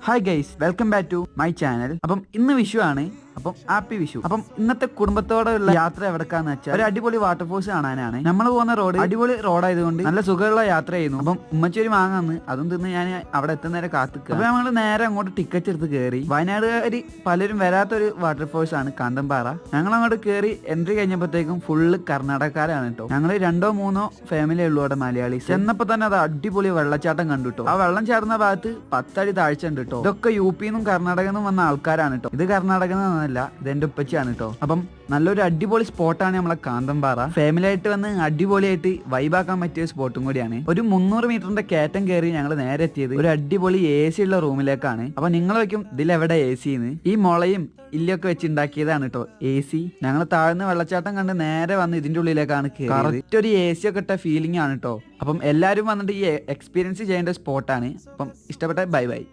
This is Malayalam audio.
Hi guys, welcome back to my channel. അപ്പം ഇന്ന് വിഷു ആണ്. അപ്പം ഹാപ്പി വിഷു. അപ്പം ഇന്നത്തെ കുടുംബത്തോടെയുള്ള യാത്ര എവിടേക്കാന്ന് വെച്ചാൽ ഒരു അടിപൊളി വാട്ടർഫോൾസ് കാണാനാണ്. നമ്മൾ പോകുന്ന റോഡ് അടിപൊളി റോഡായതുകൊണ്ട് നല്ല സുഖമുള്ള യാത്ര ചെയ്യുന്നു. അപ്പം ഉമ്മച്ചേരി വാങ്ങാന്ന് അതും തിന്ന് ഞാൻ അവിടെ എത്തുന്നേരം കാത്തുക്കുക. അപ്പൊ നമ്മൾ നേരെ അങ്ങോട്ട് ടിക്കറ്റ് എടുത്ത് കയറി. വയനാടുകാരി പലരും വരാത്തൊരു വാട്ടർഫോൾസ് ആണ് കാന്തമ്പാറ. ഞങ്ങൾ അങ്ങോട്ട് കയറി എൻട്രി കഴിഞ്ഞപ്പോഴത്തേക്കും ഫുള്ള് കർണാടകക്കാരാണ് കേട്ടോ. ഞങ്ങൾ 2-3 ഫാമിലി ഉള്ളൂ അവിടെ മലയാളീസ്. ചെന്നപ്പോ തന്നെ അത് അടിപൊളി വെള്ളച്ചാട്ടം കണ്ടു കേട്ടോ. ആ വെള്ളം ചാടുന്ന ഭാഗത്ത് 10 അടി താഴ്ച ഉണ്ട് കേട്ടോ. ഇതൊക്കെ യുപിന്നും കർണാടകയിൽ നിന്നും വന്ന ആൾക്കാരാണ് കേട്ടോ. ഇത് കർണാടക എന്നല്ല, ഇത് എന്റെ ഉപ്പച്ചിയാണ് കേട്ടോ. അപ്പം നല്ലൊരു അടിപൊളി സ്പോട്ടാണ് നമ്മളെ കാന്തമ്പാറ. ഫാമിലി ആയിട്ട് വന്ന് അടിപൊളിയായിട്ട് വൈബാക്കാൻ പറ്റിയ സ്പോട്ടും കൂടിയാണ്. ഒരു 300 മീറ്ററിന്റെ കയറ്റം കയറി ഞങ്ങൾ നേരെ എത്തിയത് ഒരു അടിപൊളി AC ഉള്ള റൂമിലേക്കാണ്. അപ്പൊ നിങ്ങൾ വയ്ക്കും ഇതിലെവിടെ AC എന്ന്. ഈ മുളയും ഇല്ലൊക്കെ വെച്ച് ഉണ്ടാക്കിയതാണ് കേട്ടോ AC. ഞങ്ങൾ താഴ്ന്ന് വെള്ളച്ചാട്ടം കണ്ട് നേരെ വന്ന് ഇതിന്റെ ഉള്ളിലേക്കാണ് കറക്റ്റ് ഒരു AC ഒക്കെ ഇട്ട ഫീലിംഗ് ആണ് കേട്ടോ. അപ്പം എല്ലാവരും വന്നിട്ട് ഈ എക്സ്പീരിയൻസ് ചെയ്യേണ്ട സ്പോട്ടാണ്. അപ്പം ഇഷ്ടപ്പെട്ട ബൈ ബൈ.